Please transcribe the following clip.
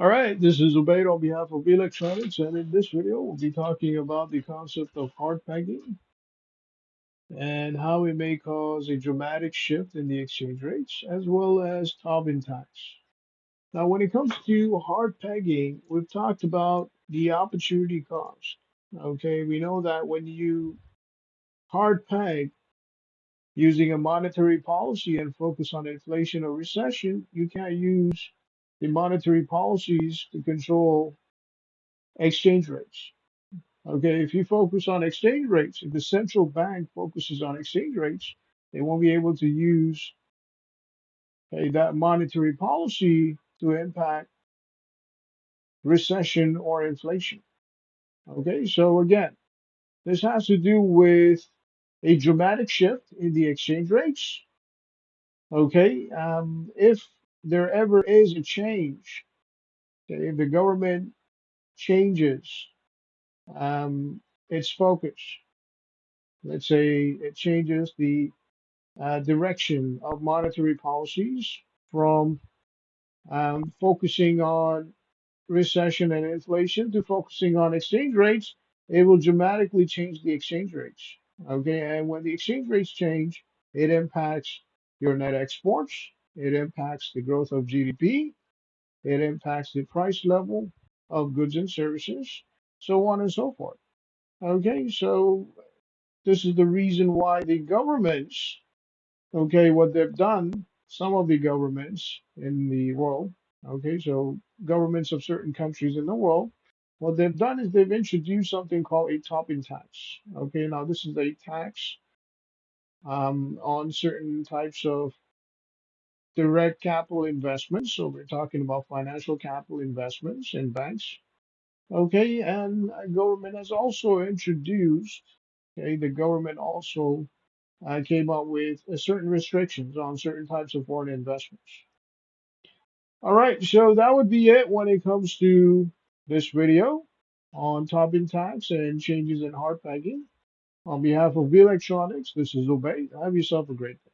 All right, this is Ubaid on behalf of Electronics, and in this video, we'll be talking about the concept of hard pegging and how it may cause a dramatic shift in the exchange rates, as well as Tobin tax. Now, when it comes to hard pegging, we've talked about the opportunity cost. Okay, we know that when you hard peg using a monetary policy and focus on inflation or recession, you can't use the monetary policies to control exchange rates. Okay, if you focus on exchange rates, if the central bank focuses on exchange rates, they won't be able to use that monetary policy to impact recession or inflation. Okay, so again, this has to do with a dramatic shift in the exchange rates. Okay, if there ever is a change, okay, if the government changes its focus, let's say it changes the direction of monetary policies from focusing on recession and inflation to focusing on exchange rates, it will dramatically change the exchange rates. Okay, and when the exchange rates change, it impacts your net exports, it impacts the growth of GDP, it impacts the price level of goods and services, so on and so forth. Okay, so this is the reason why the governments, okay, what they've done, some of the governments in the world, okay, so governments of certain countries in the world, what they've done is they've introduced something called a Tobin tax. Okay, now this is a tax on certain types of direct capital investments. So we're talking about financial capital investments in banks. Okay, and government has also introduced, okay, the government also came up with certain restrictions on certain types of foreign investments. All right, so that would be it when it comes to this video on Tobin tax and changes in hard pegging. On behalf of V Electronics, this is Obey. Have yourself a great day.